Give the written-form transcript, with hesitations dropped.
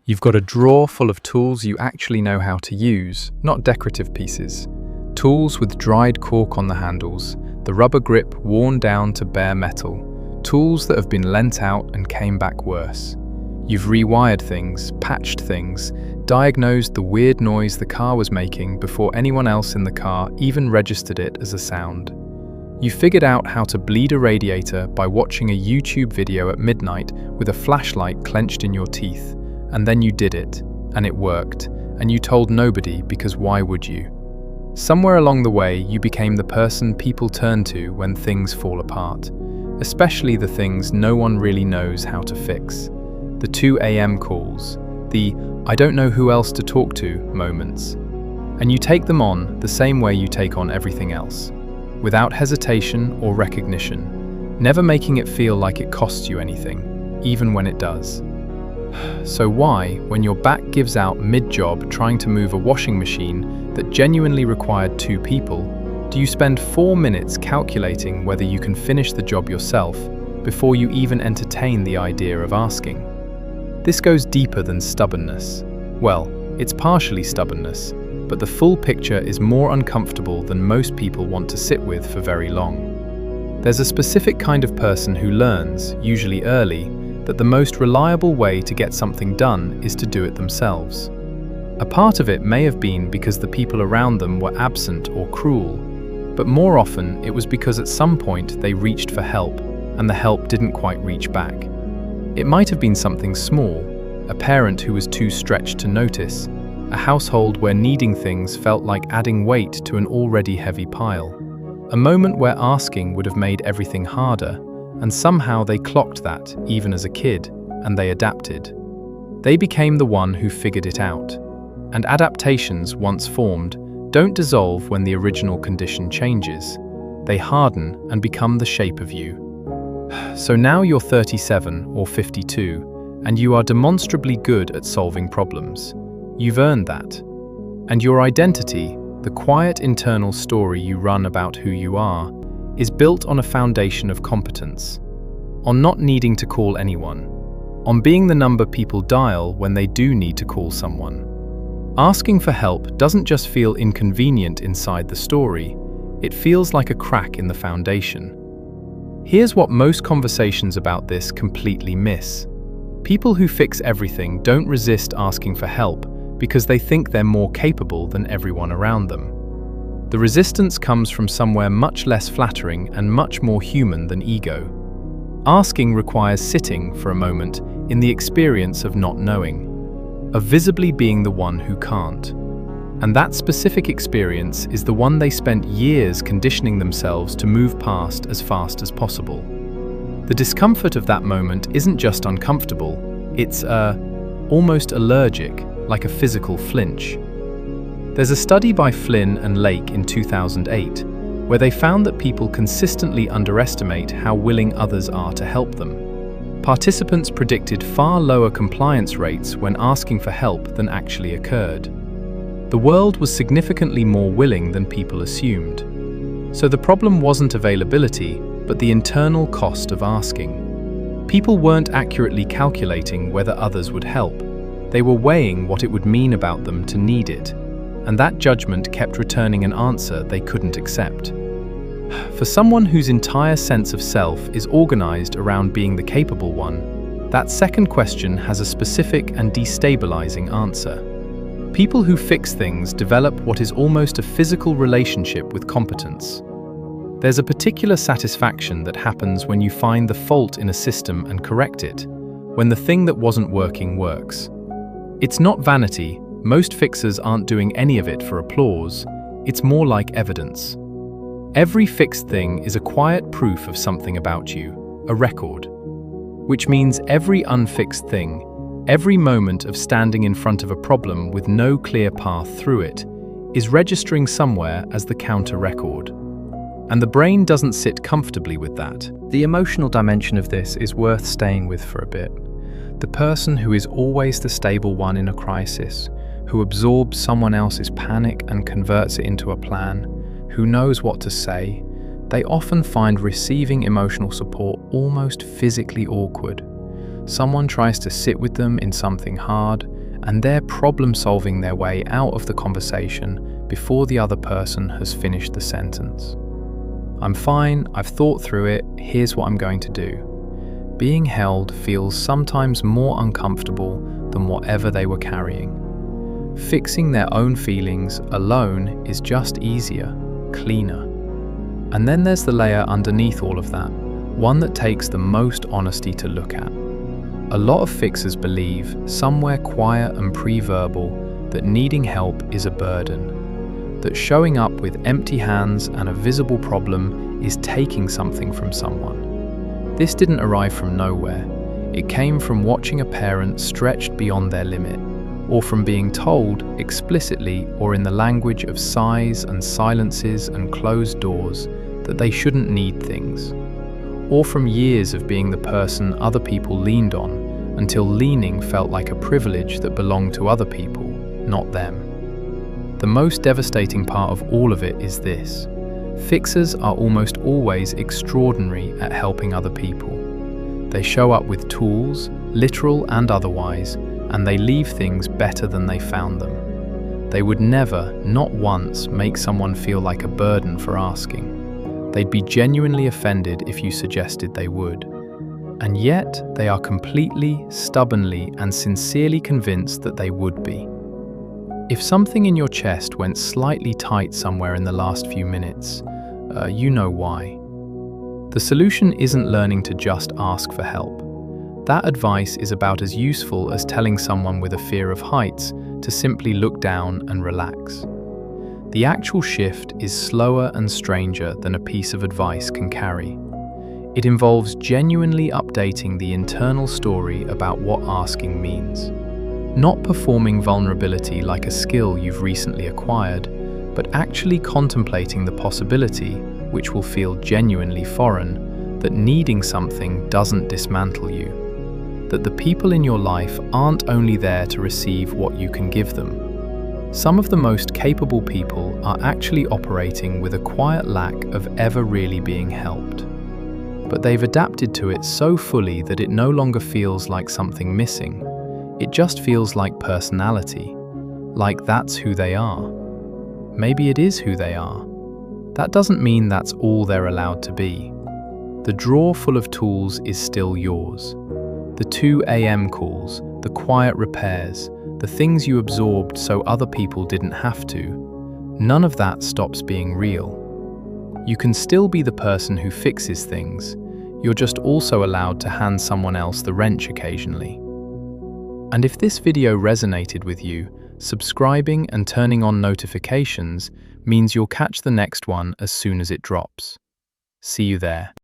You've got a drawer full of tools you actually know how to use, not decorative pieces. Tools with dried cork on the handles, the rubber grip worn down to bare metal. Tools that have been lent out and came back worse. You've rewired things, patched things, diagnosed the weird noise the car was making before anyone else in the car even registered it as a sound. You figured out how to bleed a radiator by watching a YouTube video at midnight with a flashlight clenched in your teeth. And then you did it, and it worked, and you told nobody because why would you? Somewhere along the way, you became the person people turn to when things fall apart, especially the things no one really knows how to fix. The 2 a.m. calls, the I don't know who else to talk to moments. And you take them on the same way you take on everything else, without hesitation or recognition, never making it feel like it costs you anything, even when it does. So why, when your back gives out mid-job trying to move a washing machine that genuinely required 2 people, do you spend 4 minutes calculating whether you can finish the job yourself before you even entertain the idea of asking? This goes deeper than stubbornness. Well, it's partially stubbornness, but the full picture is more uncomfortable than most people want to sit with for very long. There's a specific kind of person who learns, usually early, that the most reliable way to get something done is to do it themselves. A part of it may have been because the people around them were absent or cruel, but more often it was because at some point they reached for help and the help didn't quite reach back. It might have been something small, a parent who was too stretched to notice, a household where needing things felt like adding weight to an already heavy pile, a moment where asking would have made everything harder. And somehow they clocked that, even as a kid, and they adapted. They became the one who figured it out. And adaptations, once formed, don't dissolve when the original condition changes. They harden and become the shape of you. So now you're 37 or 52, and you are demonstrably good at solving problems. You've earned that. And your identity, the quiet internal story you run about who you are, is built on a foundation of competence, on not needing to call anyone, on being the number people dial when they do need to call someone. Asking for help doesn't just feel inconvenient inside the story, it feels like a crack in the foundation. Here's what most conversations about this completely miss. People who fix everything don't resist asking for help because they think they're more capable than everyone around them. The resistance comes from somewhere much less flattering and much more human than ego. Asking requires sitting for a moment in the experience of not knowing, of visibly being the one who can't. And that specific experience is the one they spent years conditioning themselves to move past as fast as possible. The discomfort of that moment isn't just uncomfortable, it's almost allergic, like a physical flinch. There's a study by Flynn and Lake in 2008, where they found that people consistently underestimate how willing others are to help them. Participants predicted far lower compliance rates when asking for help than actually occurred. The world was significantly more willing than people assumed. So the problem wasn't availability, but the internal cost of asking. People weren't accurately calculating whether others would help. They were weighing what it would mean about them to need it. And that judgment kept returning an answer they couldn't accept. For someone whose entire sense of self is organized around being the capable one, that second question has a specific and destabilizing answer. People who fix things develop what is almost a physical relationship with competence. There's a particular satisfaction that happens when you find the fault in a system and correct it, when the thing that wasn't working works. It's not vanity. Most fixers aren't doing any of it for applause, it's more like evidence. Every fixed thing is a quiet proof of something about you, a record. Which means every unfixed thing, every moment of standing in front of a problem with no clear path through it, is registering somewhere as the counter record. And the brain doesn't sit comfortably with that. The emotional dimension of this is worth staying with for a bit. The person who is always the stable one in a crisis, who absorbs someone else's panic and converts it into a plan, who knows what to say, they often find receiving emotional support almost physically awkward. Someone tries to sit with them in something hard, and they're problem-solving their way out of the conversation before the other person has finished the sentence. I'm fine, I've thought through it, here's what I'm going to do. Being held feels sometimes more uncomfortable than whatever they were carrying. Fixing their own feelings alone is just easier, cleaner. And then there's the layer underneath all of that, one that takes the most honesty to look at. A lot of fixers believe, somewhere quiet and pre-verbal, that needing help is a burden, that showing up with empty hands and a visible problem is taking something from someone. This didn't arrive from nowhere. It came from watching a parent stretched beyond their limit, or from being told, explicitly or in the language of sighs and silences and closed doors, that they shouldn't need things. Or from years of being the person other people leaned on, until leaning felt like a privilege that belonged to other people, not them. The most devastating part of all of it is this: fixers are almost always extraordinary at helping other people. They show up with tools, literal and otherwise, and they leave things better than they found them. They would never, not once, make someone feel like a burden for asking. They'd be genuinely offended if you suggested they would. And yet, they are completely, stubbornly, and sincerely convinced that they would be. If something in your chest went slightly tight somewhere in the last few minutes, you know why. The solution isn't learning to just ask for help. That advice is about as useful as telling someone with a fear of heights to simply look down and relax. The actual shift is slower and stranger than a piece of advice can carry. It involves genuinely updating the internal story about what asking means. Not performing vulnerability like a skill you've recently acquired, but actually contemplating the possibility, which will feel genuinely foreign, that needing something doesn't dismantle you. That the people in your life aren't only there to receive what you can give them. Some of the most capable people are actually operating with a quiet lack of ever really being helped. But they've adapted to it so fully that it no longer feels like something missing. It just feels like personality, like that's who they are. Maybe it is who they are. That doesn't mean that's all they're allowed to be. The drawer full of tools is still yours. The 2 a.m. calls, the quiet repairs, the things you absorbed so other people didn't have to, none of that stops being real. You can still be the person who fixes things, you're just also allowed to hand someone else the wrench occasionally. And if this video resonated with you, subscribing and turning on notifications means you'll catch the next one as soon as it drops. See you there.